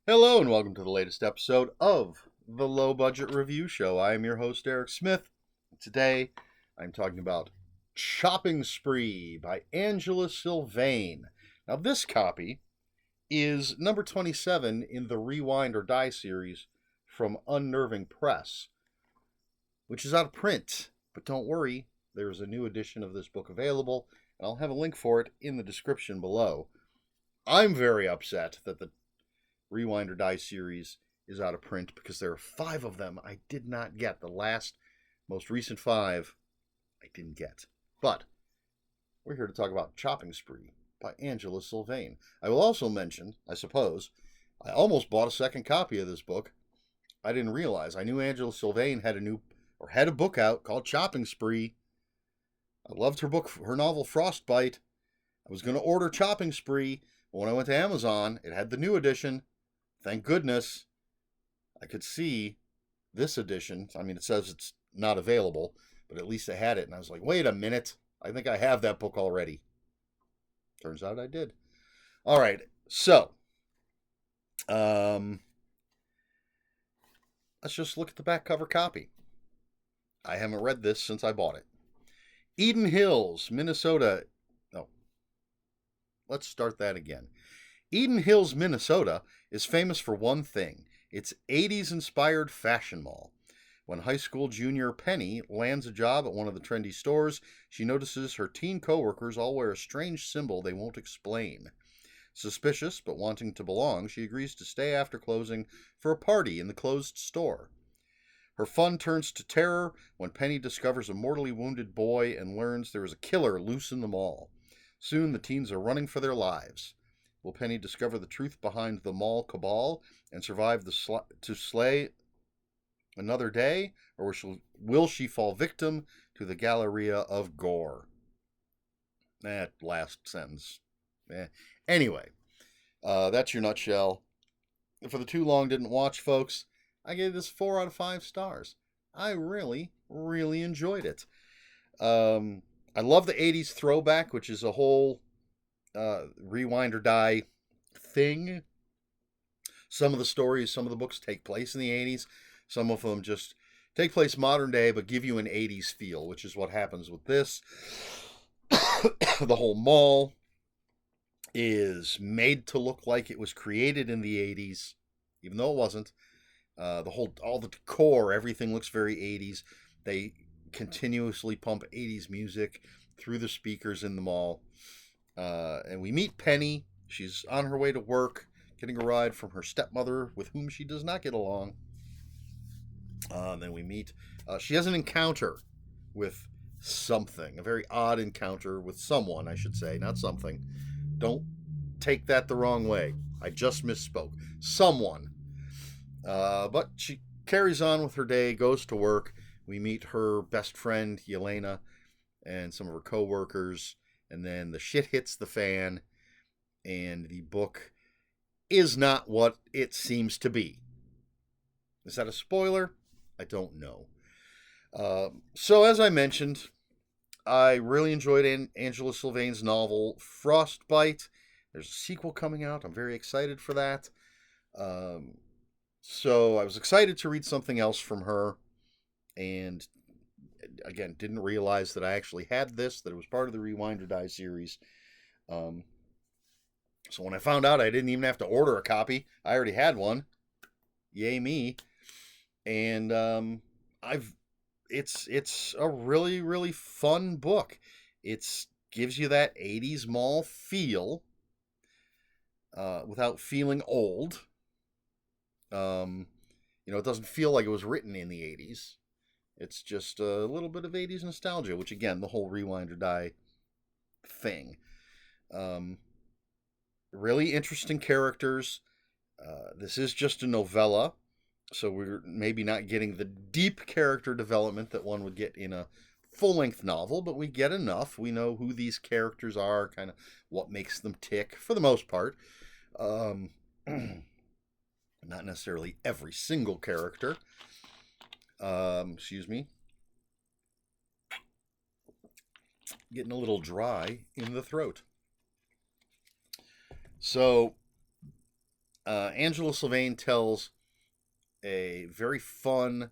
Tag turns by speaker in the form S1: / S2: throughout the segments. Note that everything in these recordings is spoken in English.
S1: Hello and welcome to the latest episode of the Low Budget Review Show. I am your host, Eric Smith. Today I'm talking about Shopping Spree by Angela Sylvaine. Now, this copy is number 27 in the Rewind or Die series from Unnerving Press, which is out of print. But don't worry, there's a new edition of this book available, and I'll have a link for it in the description below. I'm very upset that the Rewind or Die series is out of print because there are 5 of them I did not get. The most recent 5 I didn't get. But we're here to talk about Shopping Spree by Angela Sylvaine. I will also mention, I suppose, I almost bought a second copy of this book. I didn't realize. I knew Angela Sylvaine had a book out called Shopping Spree. I loved her novel Frostbite. I was going to order Shopping Spree, but when I went to Amazon, it had the new edition. Thank goodness I could see this edition. I mean, it says it's not available, but at least I had it. And I was like, wait a minute. I think I have that book already. Turns out I did. All right. So, let's just look at the back cover copy. I haven't read this since I bought it. Eden Hills, Minnesota. No. Let's start that again. Eden Hills, Minnesota is famous for one thing. Its 80s-inspired fashion mall. When high school junior Penny lands a job at one of the trendy stores, she notices her teen coworkers all wear a strange symbol they won't explain. Suspicious, but wanting to belong, she agrees to stay after closing for a party in the closed store. Her fun turns to terror when Penny discovers a mortally wounded boy and learns there is a killer loose in the mall. Soon the teens are running for their lives. Will Penny discover the truth behind the mall cabal and survive to slay another day, or will she fall victim to the Galleria of Gore? That last sentence. Anyway, that's your nutshell. For the too long didn't watch, folks, I gave this 4 out of 5 stars. I really, really enjoyed it. I love the 80s throwback, which is a whole Rewind or Die thing. Some of the books take place in the 80s. Some of them just take place modern day, but give you an 80s feel, which is what happens with this. The whole mall is made to look like it was created in the 80s, even though it wasn't. All the decor, everything looks very 80s. They continuously pump 80s music through the speakers in the mall. And we meet Penny. She's on her way to work, getting a ride from her stepmother, with whom she does not get along. Then we meet. She has an encounter with something, a very odd encounter with someone, I should say, not something. Don't take that the wrong way. I just misspoke. Someone. But she carries on with her day, goes to work. We meet her best friend, Yelena, and some of her co-workers. And then the shit hits the fan, and the book is not what it seems to be. Is that a spoiler? I don't know. So, as I mentioned, I really enjoyed Angela Sylvaine's novel, Frostbite. There's a sequel coming out. I'm very excited for that. So, I was excited to read something else from her, and again, didn't realize that I actually had this, that it was part of the Rewind or Die series. So when I found out I didn't even have to order a copy, I already had one. Yay me. And it's a really, really fun book. It gives you that 80s mall feel without feeling old. It doesn't feel like it was written in the 80s. It's just a little bit of 80s nostalgia, which, again, the whole Rewind or Die thing. Really interesting characters. This is just a novella, so we're maybe not getting the deep character development that one would get in a full-length novel, but we get enough. We know who these characters are, kind of what makes them tick, for the most part. Not necessarily every single character. Excuse me. Getting a little dry in the throat. So, Angela Sylvaine tells a very fun,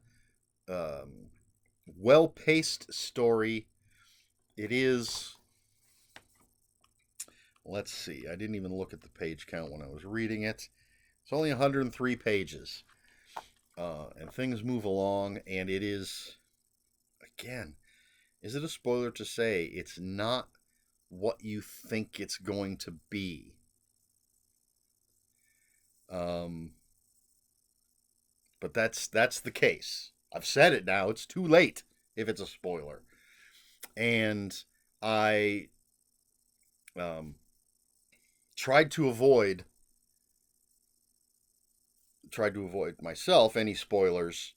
S1: um, well-paced story. It is. Let's see. I didn't even look at the page count when I was reading it. It's only 103 pages, and things move along. And it is, again, is it a spoiler to say it's not what you think it's going to be? But that's the case. I've said it now. It's too late if it's a spoiler. And I um, tried to avoid myself any spoilers.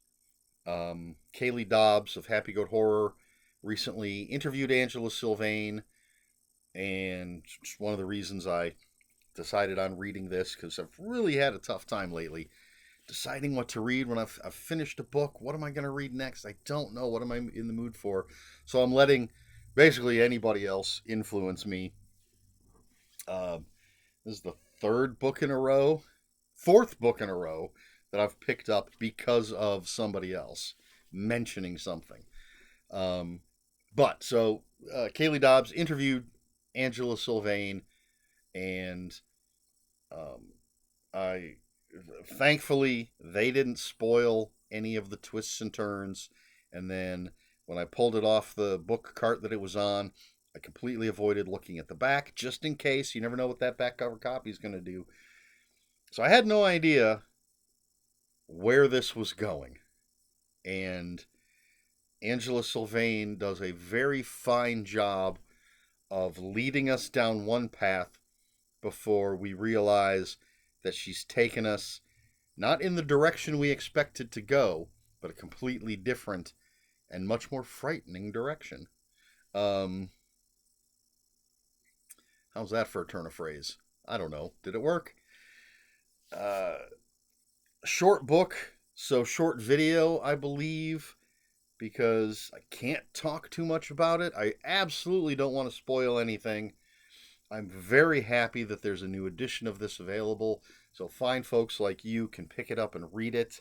S1: Kaylee Dobbs of Happy Goat Horror recently interviewed Angela Sylvaine, and it's one of the reasons I decided on reading this, because I've really had a tough time lately deciding what to read. When I've finished a book, what am I going to read next? I don't know. What am I in the mood for? So I'm letting basically anybody else influence me. This is the fourth book in a row that I've picked up because of somebody else mentioning something. But so Kaylee Dobbs interviewed Angela Sylvaine, and I thankfully they didn't spoil any of the twists and turns. And then when I pulled it off the book cart that it was on, I completely avoided looking at the back, just in case. You never know what that back cover copy is going to do. So I had no idea where this was going. And Angela Sylvaine does a very fine job of leading us down one path before we realize that she's taken us not in the direction we expected to go, but a completely different and much more frightening direction. How's that for a turn of phrase? I don't know. Did it work? Short book, so short video, I believe, because I can't talk too much about it. I absolutely don't want to spoil anything. I'm very happy that there's a new edition of this available, so fine folks like you can pick it up and read it.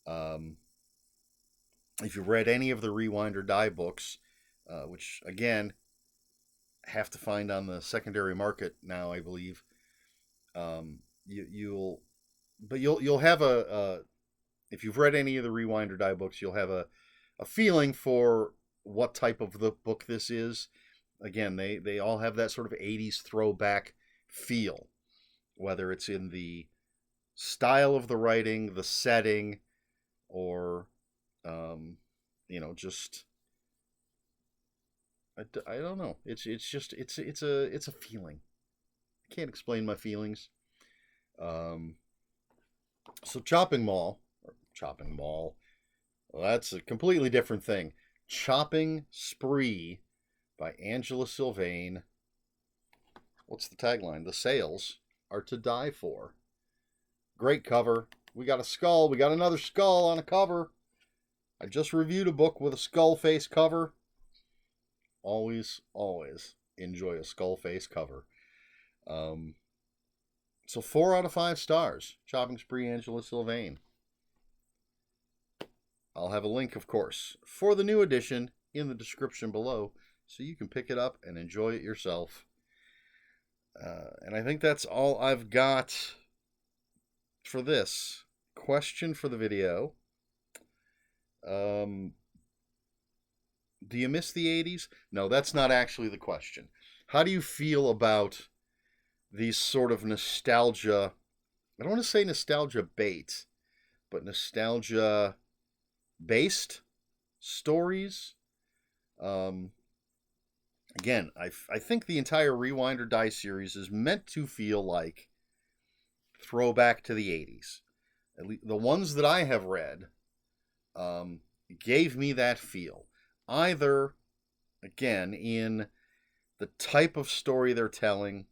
S1: If you've read any of the Rewind or Die books, which again have to find on the secondary market now, I believe, you'll have a if you've read any of the Rewind or Die books, you'll have a feeling for what type of the book this is. Again, they all have that sort of 80s throwback feel, whether it's in the style of the writing, the setting, or just I don't know. It's just it's a feeling. I can't explain my feelings. So Chopping Mall, well, that's a completely different thing. Chopping Spree by Angela Sylvaine. What's the tagline? The sales are to die for. Great cover. We got a skull. We got another skull on a cover. I just reviewed a book with a skull face cover. Always enjoy a skull face cover. So 4 out of 5 stars. Chopping Spree, Angela Sylvaine. I'll have a link, of course, for the new edition in the description below, so you can pick it up and enjoy it yourself. And I think that's all I've got for this. Question for the video. Do you miss the 80s? No, that's not actually the question. How do you feel about these sort of nostalgia, I don't want to say nostalgia bait, but nostalgia based stories? Again, I think the entire Rewind or Die series is meant to feel like throwback to the 80s. At least the ones that I have read gave me that feel. Either, again, in the type of story they're telling.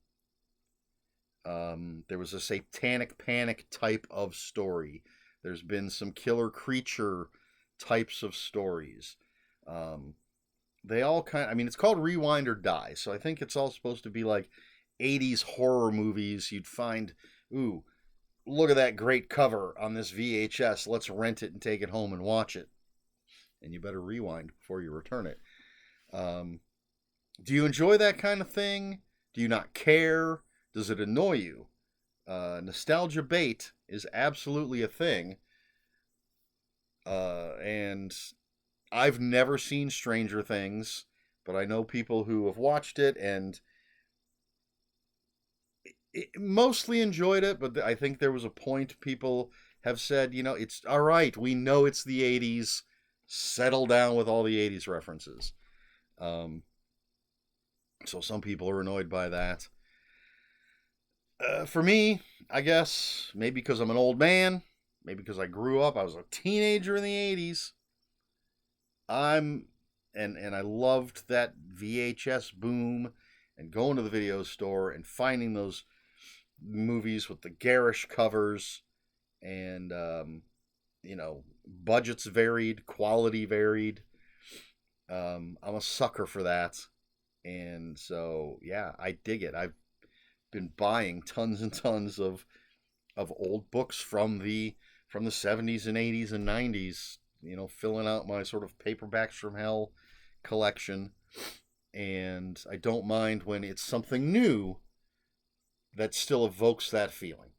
S1: There was a satanic panic type of story. There's been some killer creature types of stories. They all it's called Rewind or Die, so I think it's all supposed to be like 80s horror movies. You'd find, look at that great cover on this VHS. Let's rent it and take it home and watch it. And you better rewind before you return it. Do you enjoy that kind of thing? Do you not care? Does it annoy you? Nostalgia bait is absolutely a thing. And I've never seen Stranger Things, but I know people who have watched it and mostly enjoyed it. But I think there was a point people have said, it's all right. We know it's the 80s. Settle down with all the 80s references. So some people are annoyed by that. For me, I guess, maybe because I'm an old man, maybe because I grew up, I was a teenager in the 80s. And I loved that VHS boom and going to the video store and finding those movies with the garish covers and budgets varied, quality varied. I'm a sucker for that. And so, yeah, I dig it. I've been buying tons and tons of old books from the 70s and 80s and 90s, filling out my sort of paperbacks from hell collection. And I don't mind when it's something new that still evokes that feeling.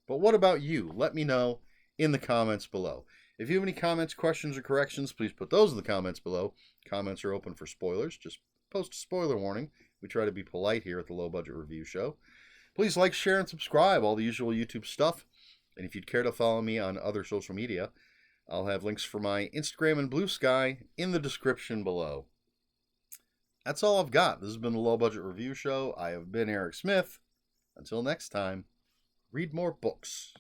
S1: But what about you? Let me know in the comments below. If you have any comments, questions, or corrections, please put those in the comments below. Comments are open for spoilers. Just post a spoiler warning. We try to be polite here at the Low Budget Review Show. Please like, share, and subscribe, all the usual YouTube stuff. And if you'd care to follow me on other social media, I'll have links for my Instagram and Bluesky in the description below. That's all I've got. This has been the Low Budget Review Show. I have been Eric Smith. Until next time, read more books.